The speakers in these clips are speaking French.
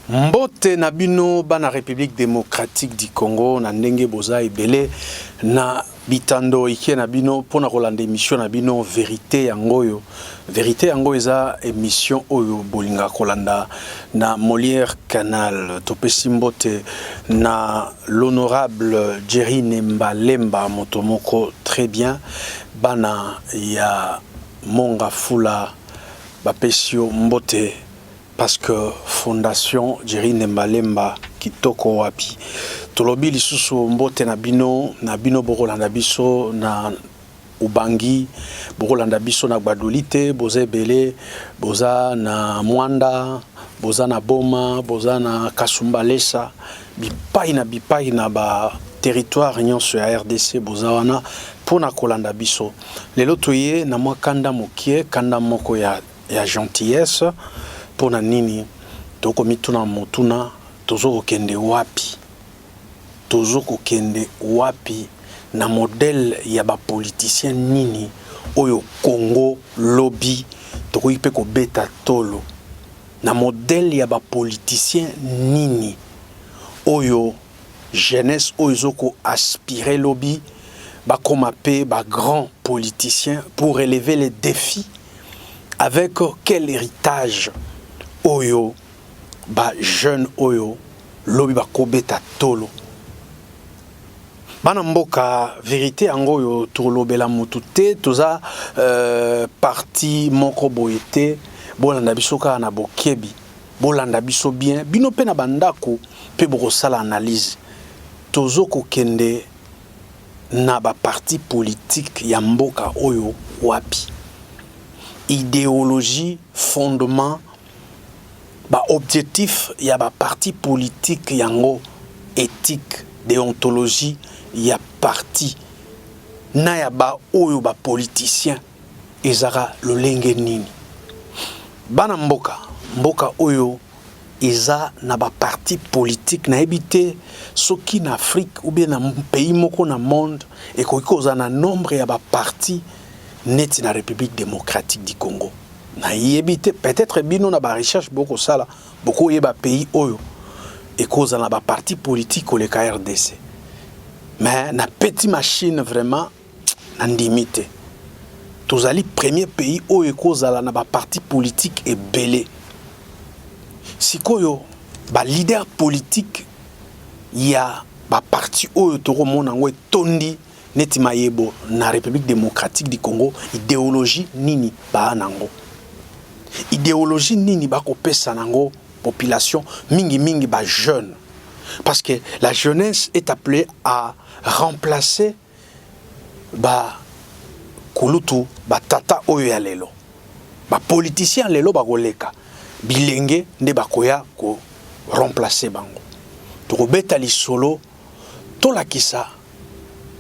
Mbote na bino bana République démocratique du Congo na ndenge boza ebele na bitando ikie na bino pona kolanda émission na bino vérité yangoyo. Vérité yango eza émission oyo bolinga kolanda na Molière Canal. Topesi mbote na l'honorable Jerry Nembalemba motomoko très bien bana ya Monga Fula bapesio mbote parce que Fondation Jerry Nembalemba kitoko wapi tolobi lisusu mbote na bino bokolanda biso na Ubangi bokolanda biso na Gbadolite boza ebele boza na Mwanda boza na Boma boza na Kasumbalesa bipai na ba territoire nyonso ya RDC boza wana pona kolanda biso lelo toye na mwa kanda mokie kanda moko ya gentillesse pona nini toko mituna motuna tozo kende wapi na modèle ya ba politicien nini oyo Congo lobby toko ipe ko beta tolo na modèle ya ba politicien nini oyo jeunesse oyo zoko aspirer lobby ba komape ba grand politicien pour relever les défis avec quel héritage oyo ba jeune oyo lobi ba kobeta tolo bana mboka vérité yango yo tolobela mutu te toza parti moko boyete bolanda biso ka na bokebi bolanda biso bien bino pe na bandako pe bokosala analyse tozo kokende na ba parti politique ya mboka oyo wapi idéologie fondement ba objectif ya ba parti politique yango éthique déontologie ya parti na ya ba oyo ba politicien ezara lolenge nini bana mboka oyo eza na ba parti politique na ebité soki na Afrique ou bien na pays moko na monde et koza na nombre ya ba parti net na République démocratique du Congo na yebite peut-être bino na ba recherche boko sala boko yeba pays oyo et cause na ba parti politique au le RDC mais na petit machine vraiment na ndimite tozali premier pays oyo cause na ba parti politique et belé sikoyo ba leader politique ya ba parti oyo toko mona ngwe tondi neti mayebo na République démocratique du Congo idéologie nini ba nango idéologie nini ba kopesa nango population mingi ba jeune parce que la jeunesse est appelée à remplacer ba kulutu ba tata oyo ya lelo ba politicien lelo ba koleka bilenge nde bakoya ko remplacer bango to beta lisolo to la kisa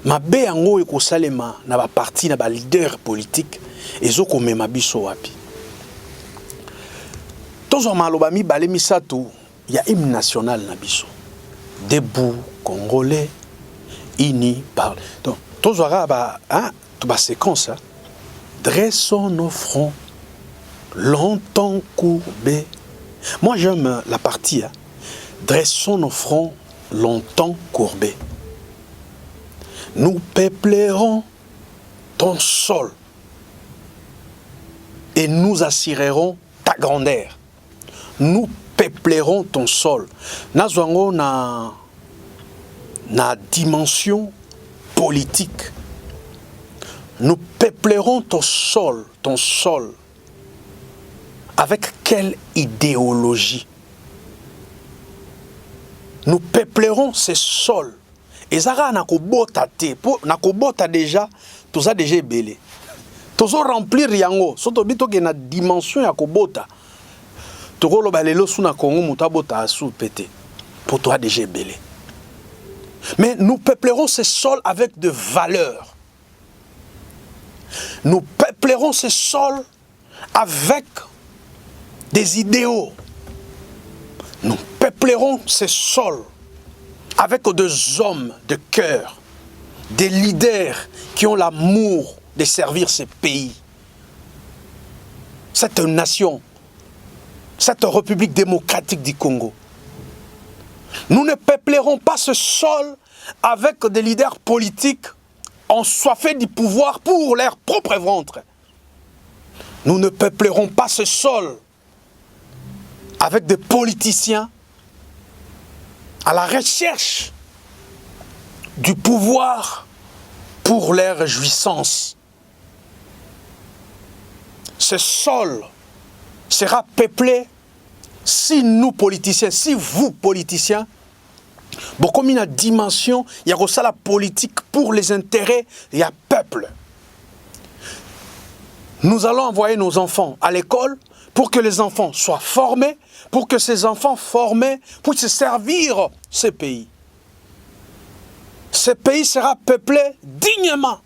mabe yango ekosalema na ba parti na ba leader politique ezoko mema biso wapi tozo maloba mi bale misato ya hymne national na biso debout congolais unis par donc tozo ba to ba séquence dressons nos fronts longtemps courbés. Moi j'aime la partie dressons nos fronts longtemps courbés. Nous peuplerons ton sol et nous assurerons ta grandeur. Nous peuplerons ton sol. Nazwango na dimension politique. Nous peuplerons ton sol. Avec quelle idéologie? Nous peuplerons ces sols. Et ça na kobota te, na kobota déjà, tout ça déjà belé. Tout ça remplir yango, soto bito ke na dimension ya kobota. Toko lo balelo suna Congo mutabota asu pété. Pour toi déjà belé. Mais nous peuplerons ces sols avec de valeurs. Nous peuplerons ces sols avec des idéaux. Nous peuplerons ces sols avec des hommes de cœur, des leaders qui ont l'amour de servir ce pays, cette nation, cette République démocratique du Congo. Nous ne peuplerons pas ce sol avec des leaders politiques ensoiffés du pouvoir pour leur propre ventre. Nous ne peuplerons pas ce sol avec des politiciens à la recherche du pouvoir pour leur jouissance. Ce sol sera peuplé si nous politiciens, si vous politiciens, beaucoup mis la dimension, il y a ça la politique pour les intérêts, il y a peuple. Nous allons envoyer nos enfants à l'école pour que les enfants soient formés, pour que ces enfants formés puissent servir ce pays. Ce pays sera peuplé dignement.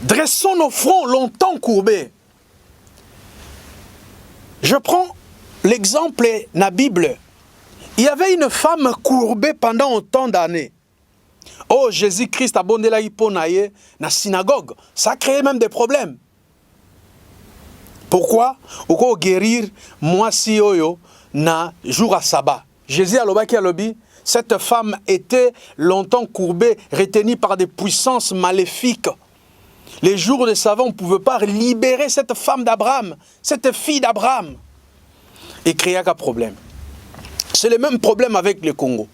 Dressons nos fronts longtemps courbés. Je prends l'exemple dans la Bible. Il y avait une femme courbée pendant autant d'années. Oh, Jésus-Christ a bondé la hiponaye dans la synagogue. Ça a créé même des problèmes. Pourquoi? Pourquoi guérir moi si oyo na jour à sabbat. Jésus a l'oba qui a lobby. Cette femme était longtemps courbée, retenue par des puissances maléfiques. Les jours de sabbat, on ne pouvait pas libérer cette femme d'Abraham, cette fille d'Abraham. Et créer un problème. C'est le même problème avec le Congo.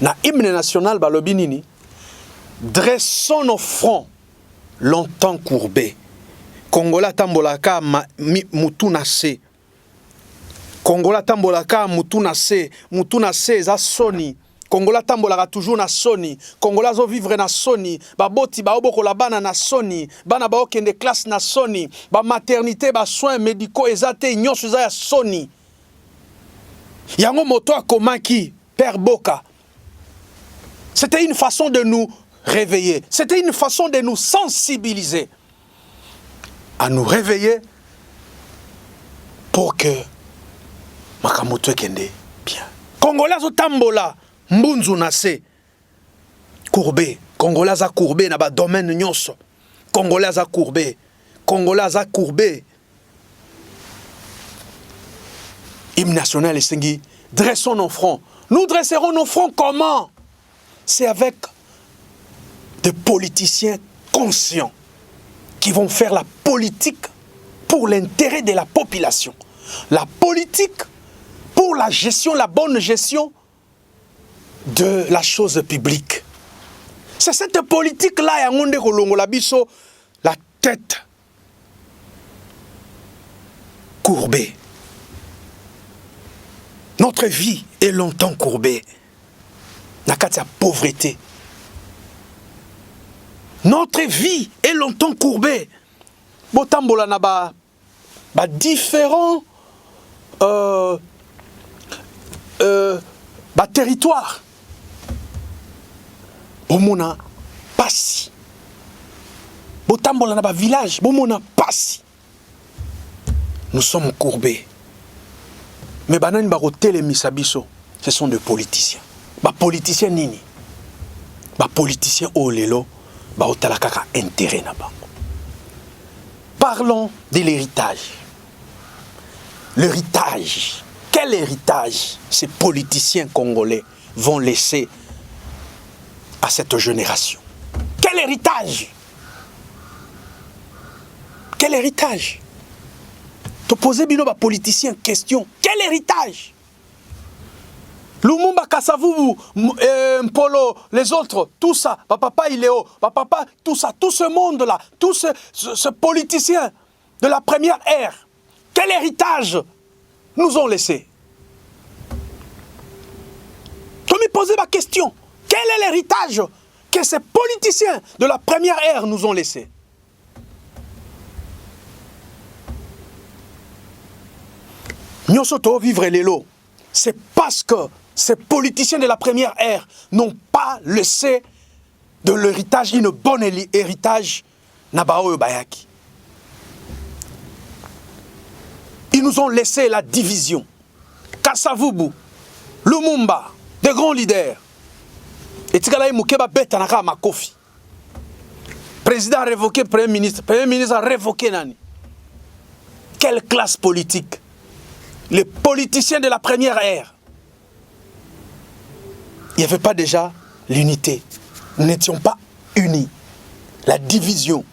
Dans l'hymne national, balobi nini, dressons nos fronts longtemps courbés. Congola tambolaka mutuna se. Congola tambolaka mutuna se za soni. Congola tambolaka toujours na soni. Congola zo vivre na soni. Ba boti ba oboko la bana na soni. Bana ba okende classe na soni. Ba maternité ba soins médicaux ezate nyonso za ya soni. Yango moto akomaki Père Boka. C'était une façon de nous réveiller. C'était une façon de nous sensibiliser. À nous réveiller pour que Makamoto kende bien. Congolais zo tambola mbunzu na se courbé. Congolais za courbé na ba domaine nyonso. Congolais za courbé. Congolais za courbé. Hymne national et sengi, dressons nos fronts. Nous dresserons nos fronts comment? C'est avec des politiciens conscients qui vont faire la politique pour l'intérêt de la population. La politique pour la gestion, la bonne gestion de la chose publique. C'est cette politique-là, la tête courbée. Notre vie est longtemps courbée. Nakatia pauvreté. Notre vie est longtemps courbée. Botambola na ba différents territoires. Bomona passi. Botambola na ba village. Bomona passi. Nous sommes courbés. Mais banani barote les misabiso, ce sont des politiciens. Ba politiciens nini. Ba politiciens olelo, ba otalakaka intérêt na bango. Parlons de l'héritage. L'héritage. Quel héritage ces politiciens congolais vont laisser à cette génération? Quel héritage? Quel héritage? Te poser bino ba politicien question. Quel héritage? Lumumba, Kasavubu, Mpolo, les autres, tout ça, papa Iléo, papa, tout ça, tout ce monde-là, tout ce politicien de la première ère, quel héritage nous ont laissé? Tu me posais ma question. Quel est l'héritage que ces politiciens de la première ère nous ont laissé? Nous sommes vivre les lots. C'est parce que ces politiciens de la première ère n'ont pas laissé de l'héritage, une bonne héritage, Nabao Bayaki. Ils nous ont laissé la division. Kasavubu, Lumumba, des grands leaders. Et Tikalaï Moukeba Betanaka Makofi. Président a révoqué Premier ministre a révoqué Nani. Quelle classe politique? Les politiciens de la première ère. il n'y avait pas déjà l'unité. Nous n'étions pas unis. La division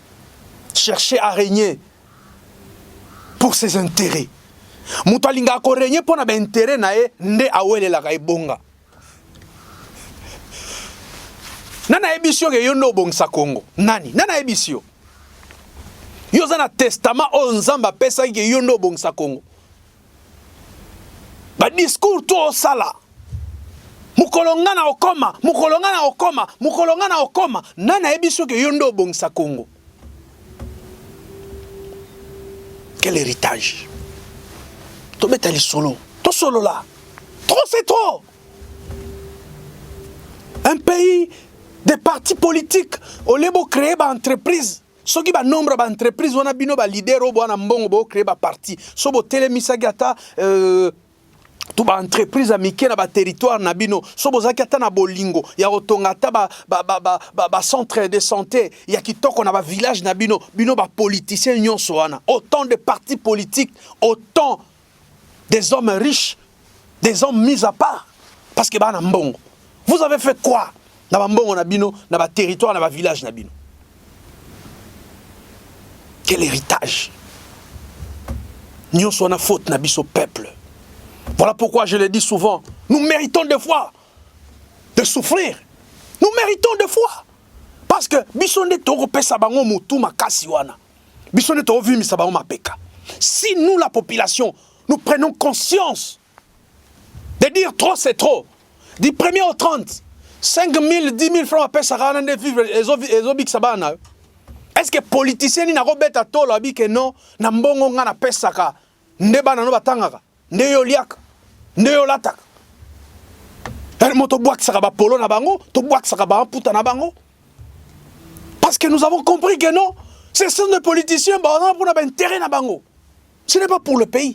cherchait à régner pour ses intérêts. Mutu alinga ko régner pour na ba intérêt na ye nde awelela ka ebonga. Nana ebisio ke yondo bongsa Congo. Nana ebisio. Yo za na testament o nzamba pesa ke yondo bongsa Congo. Ba discours to sala. Mukolongana okoma. Nana ebisio ke yondo bongsa Congo. Quel héritage? Tobeta li solo. To solo là. Trop c'est trop. Un pays, des partis politiques, au lieu de créer une entreprise. Ce qui est nombre d'entreprises, on a bino ba leader ou na mbongo bo créer ba parti. So bo telemisagata tout ba entreprise amike na ba territoire na bino. So bo zakata na bolingo. Ya otongata ba centre de santé. Ya kitoko na ba village na bino. Bino ba politiciens nyonso wana. Autant de partis politiques, autant des hommes riches, des hommes mis à part. Parce que ba na mbongo. Vous avez fait quoi? Na ba mbongo na bino, na ba territoire, na ba village na bino. Quel héritage? Nous sommes en faute au peuple. Voilà pourquoi je le dis souvent. Nous méritons des fois de souffrir. Nous méritons des fois. Parce que si nous, la population, nous prenons conscience de dire trop c'est trop, du 1er au 30, 5 000, 10 000 francs à payer, ça va vivre les. Est-ce que politicien ni na robeta tolo abike non na mbongo nga na pesaka ndeba na no batangaka ndeyo liaka ndeyo lataka moto bwakisaka ba polo na bango to bwakisaka ba puta na bango parce que nous avons compris que non ce sont des politiciens ba on a intérêt na bango ce n'est pas pour le pays.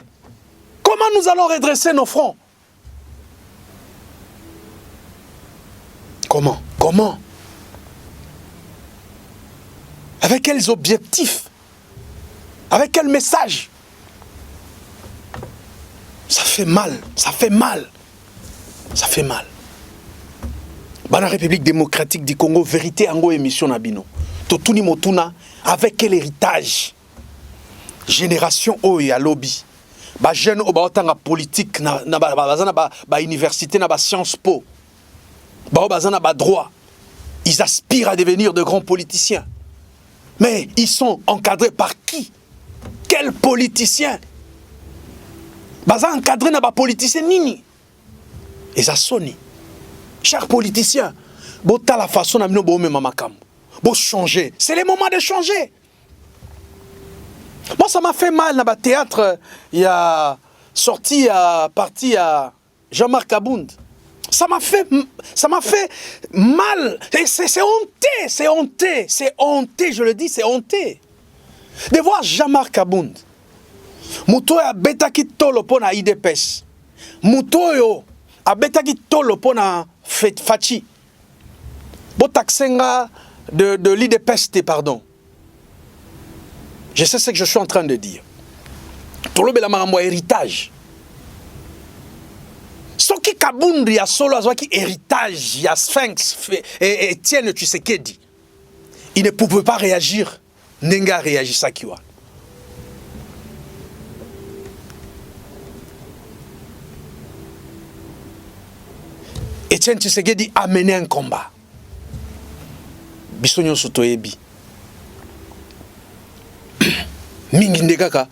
Comment nous allons redresser nos fronts? Comment avec quels objectifs? Avec quel message? Ça fait mal. Bana République démocratique du Congo, vérité ango émission nabino. Totuni motuna, avec quel héritage? Génération o ya lobby. Ba jeune o ba otanga politique na ba université na ba Sciences Po. Ba bazana ba droit. Ils aspirent à devenir de grands politiciens. Mais ils sont encadrés par qui? Quel politicien? Baza encadré na ba politicien nini? Et ça sonne. Chers politiciens, bota la façon na bino bo mema makambo. Bo changer. C'est le moment de changer. Moi ça m'a fait mal na ba théâtre, il y a sorti à parti à Jean-Marc Abound. Ça m'a fait mal. C'est honteux, je le dis, c'est honteux. De voir Jean-Marc Abound. Muto ya betaki tolo pona IDPS. Muto yo a betaki tolo pona Fachi. Botaksenga de l'IDPS, pardon. Je sais ce que je suis en train de dire. Pour le belamaramo héritage. Ce qui Kabundi a solo qui héritage, il y a Sphinx et Etienne Tshisekedi. Il ne pouvait pas réagir. Nenga réagit ça qui va. Etienne Tshisekedi a mené un combat. Bisonyo Sotoyebi. Mingi ndekaka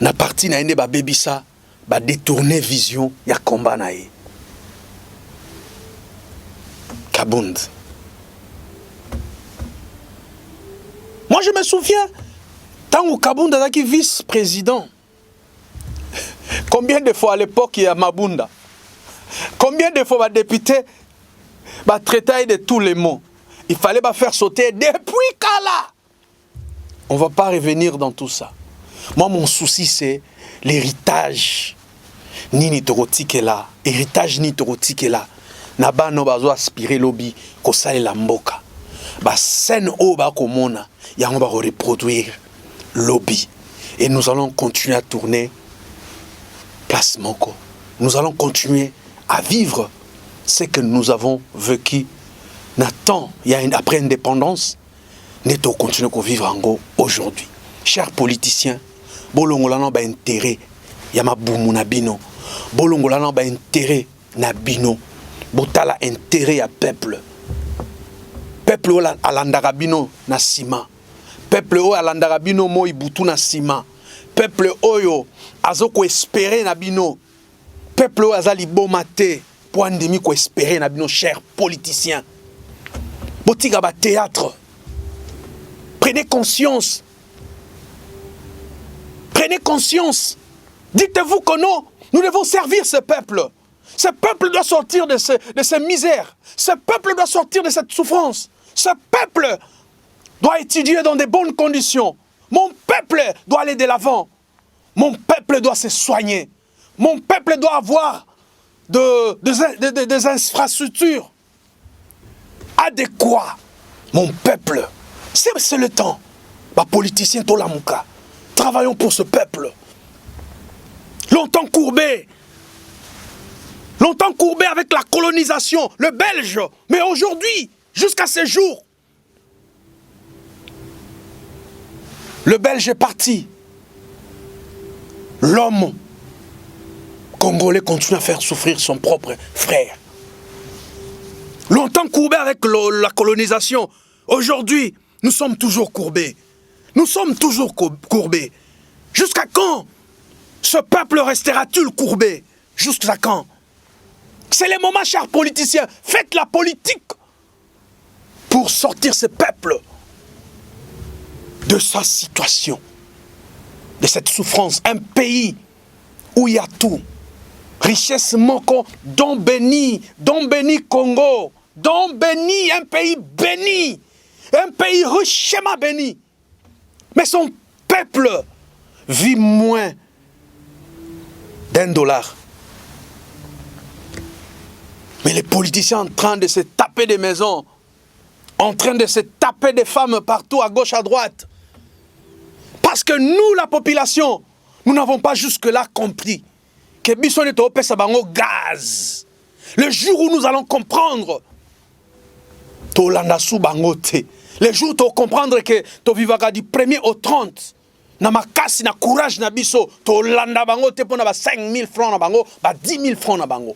na parti na ende ba bebisa. Va détourner vision, il y a combat naïe. Kabound. Moi je me souviens, tant que Kabound a été vice-président, combien de fois à l'époque il y a Mabunda? Combien de fois les députés traiter de tous les mots? Il fallait faire sauter depuis Kala. On ne va pas revenir dans tout ça. Moi mon souci c'est l'héritage. Nini torotique là, héritage ni torotique là. Naba no bazo aspirer lobby ko sale la mboka. Ba scène o ba komona, ya on va reproduire lobby et nous allons continuer à tourner place moko. Nous allons continuer à vivre ce que nous avons vécu après indépendance, nous devons continuer à vivre en aujourd'hui. Chers politiciens, bolongolano ba intérêt ya mabumu na bino, bolongolano ba intérêt na bino, botala intérêt ya peuple. Peuple o alandaka bino na sima, peuple o alandaka bino mo ibutu na sima, peuple oyo azoko espérer na bino, peuple o azali bomate pour andemi ko espérer na bino, chers politiciens. Botika ba théâtre. Prenez conscience. Prenez conscience. Dites-vous que non, nous devons servir ce peuple. Ce peuple doit sortir de ces misères. Ce peuple doit sortir de cette souffrance. Ce peuple doit étudier dans de bonnes conditions. Mon peuple doit aller de l'avant. Mon peuple doit se soigner. Mon peuple doit avoir des infrastructures adéquates. Mon peuple, c'est le temps. Les politiciens, Tolamuka, travaillons pour ce peuple. Longtemps courbé avec la colonisation, le Belge. Mais aujourd'hui, jusqu'à ce jour, le Belge est parti. L'homme congolais continue à faire souffrir son propre frère. Longtemps courbé avec la colonisation. Aujourd'hui, nous sommes toujours courbés. Nous sommes toujours courbés. Jusqu'à quand ce peuple restera-t-il courbé? Jusqu'à quand? C'est le moment, chers politiciens. Faites la politique pour sortir ce peuple de sa situation, de cette souffrance. Un pays où il y a tout. Richesse moko, don béni Congo, don béni, un pays béni, un pays richement béni. Mais son peuple vit moins d'$1. Mais les politiciens en train de se taper des maisons, en train de se taper des femmes partout, à gauche, à droite. Parce que nous, la population, nous n'avons pas jusque-là compris que Bisson est au Pesabango gaz. Le jour où nous allons comprendre, le jour où tu vas comprendre que tu vivras du 1er au 30, na makasi na courage na biso, to landa bango te pona ba 5 000 francs na bango, ba 10 000 francs na bango.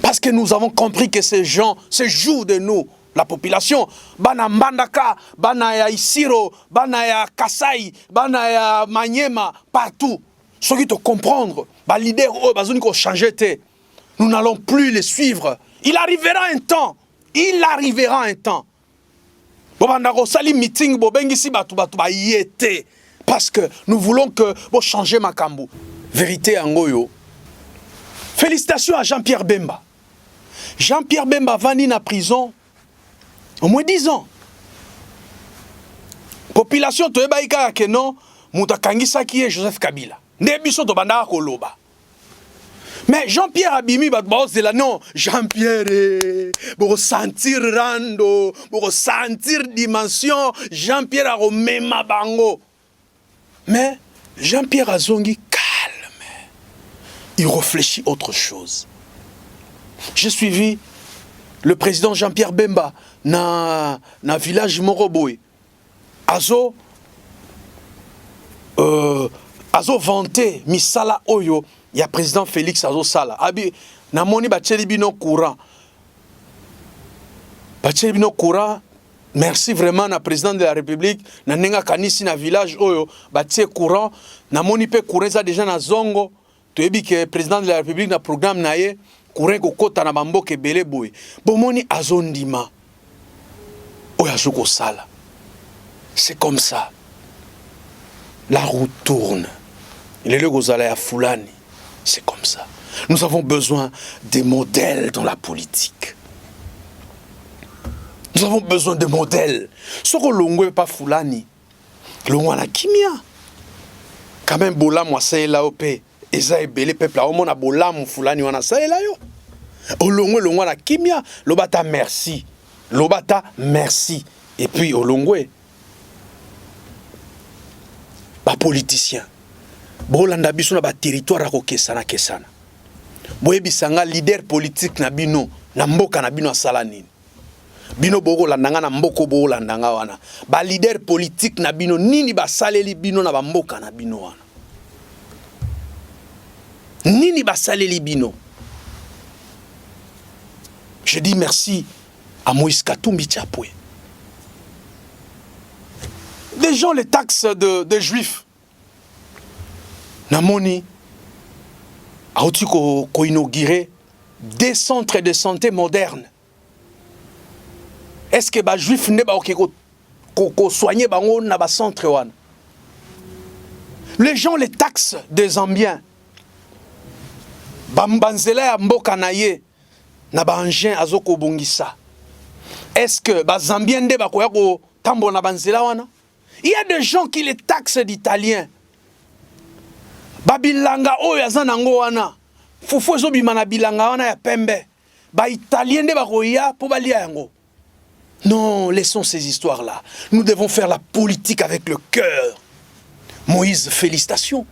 Parce que nous avons compris que ces gens se jouent de nous, la population. Bana Mbandaka, bana ya Isiro, bana ya Kasai, bana ya Manyema, partout. Ceux qui te comprendre, bah leader oh bazuni ko changer te. Nous n'allons plus les suivre. Il arrivera un temps. Il arrivera un temps. Bobandako sali meeting bobengisi batu ba yete. Parce que nous voulons que vous changez Makambu. Vérité Angoyo. Félicitations à Jean-Pierre Bemba. Jean-Pierre Bemba vandi na prison au moins 10 ans. Population to ebaika ke non mutakangisa ki est Joseph Kabila. Nebiso to banda ko loba. Mais Jean-Pierre Abimi c'est là non, Jean-Pierre pour sentir rando, pour sentir dimension, Jean-Pierre a remema bango. Mais Jean-Pierre Azongi calme. Il réfléchit autre chose. J'ai suivi le président Jean-Pierre Bemba na village Moroboy. Azo vanté misala oyo ya président Félix Azo Sala. Abi na moni bacheli bino courant. Bacheli bino courant. Merci vraiment na président de la République na nenga kanisi na village oyo batie courant na moni pe courant ça déjà na zongo to ebi que président de la République na programme na ye courant ko kota na bamboke belé boy. Bomoni azondima. Oya zuko sala. C'est comme ça. La roue tourne. Il est le Gozala Foulani. C'est comme ça. Nous avons besoin des modèles dans la politique. Nous avons besoin de modèles. Ce que l'on n'est pas Foulani. L'on a la kimia. Quand même, Bolam wa sa la ope. Eza ebele peuple. Au moins, Bolam Foulani wana sa la yo. L'on a la kimia. Lobata merci. Lobata merci. Et puis, au Longwe. Ba politicien. Bolanda biso na ba territoire ko kesana kesana. Boyebi sanga leader politique na bino na mboka na bino asala nini. Bino boko landanga na mboko boko landanga wana. Ba leader politique na bino nini basaleli bino na ba mboka na bino wana. Nini basaleli bino. Je dis merci à Moïse Katumbi Tchapoué. Des gens les taxes de juifs. Namoni a aussi inauguré des centres de santé modernes. Est-ce que les juifs ne pas soigner dans centre? Les gens les taxes des Zambiens. Bambanzela mboka na ye na ba engin azoko bongisa. Est-ce que ba Zambien nde ba koya ko tambo na banzela wana? Il y a des gens qui les taxent d'Italiens. Babilanga oyo azanango wana. Fufu ezo bimana bilanga wana ya pembe. Ba Italien nde ba koya po balia yango. Non, laissons ces histoires-là. Nous devons faire la politique avec le cœur. Moïse, félicitations.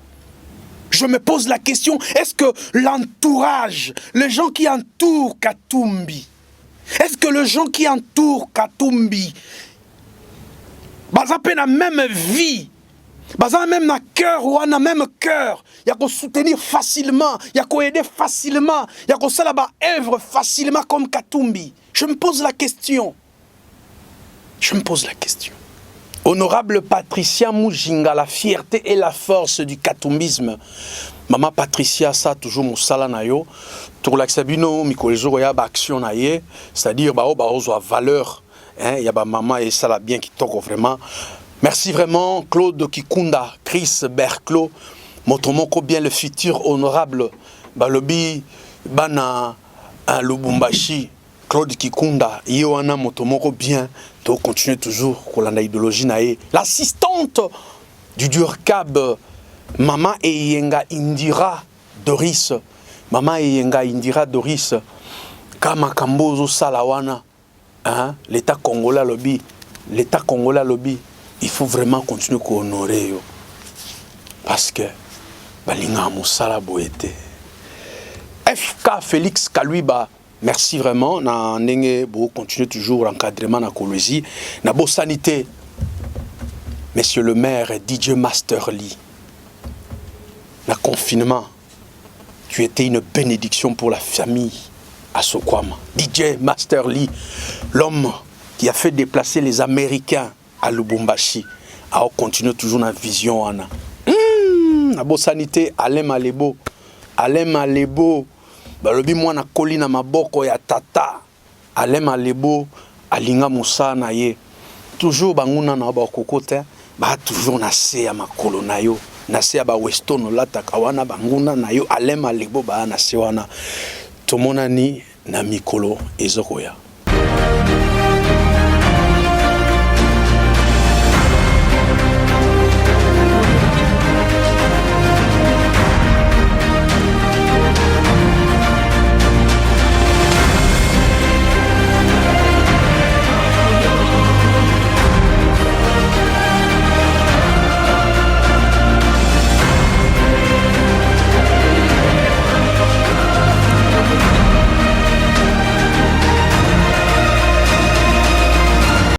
Je me pose la question, est-ce que l'entourage, les gens qui entourent Katumbi, est-ce que les gens qui entourent Katumbi, ils ont la même vie, ils ont même cœur ou un même cœur, il y a soutenir facilement, il y a aider facilement, il y a faire la œuvre facilement comme Katumbi. Je me pose la question. Je me pose la question. Honorable Patricia Mujinga, la fierté et la force du katumbisme. Maman Patricia, ça toujours moussala na yo. Pour l'axabino, mikolezo ya ba action na ye, c'est-à-dire ba ozo valeur. Hein, ya ba maman et ça la bien qui toko vraiment. Merci vraiment Claude Kikunda, Chris Berclos, Motomoko bien le futur honorable Balobi Bana Lubumbashi. Claude Kikunda, Yoana Motomoko bien, to continue toujours kolanda idéologie nae. L'assistante du Durkab, Maman Eyenga Indira Doris, Maman Eyenga Indira Doris, Kama Kambozo Salawana, hein, l'État congolais lobby, l'État congolais lobby, il faut vraiment continuer à honorer yo, parce que balinga musala boete. FK Félix Kaluiba. Merci vraiment. Na ndenge bo continue toujours l'encadrement na Kolwezi. Na bo sanité. Monsieur le maire DJ Master Lee. Na confinement. Tu étais une bénédiction pour la famille à Sokwama. DJ Master Lee, l'homme qui a fait déplacer les Américains à Lubumbashi. A continue toujours na vision ana. Na bo sanité Alain Malebo. Alain Malebo. Balobi mwana koli na maboko ya tata Alema Lebo alinga musana ye toujours banguna na ba kokote ba toujours na se ya makolo na yo na se ya ba westono lata kawana banguna na yo Alema Lebo ba na se wana tomona ni na mikolo ezokoya.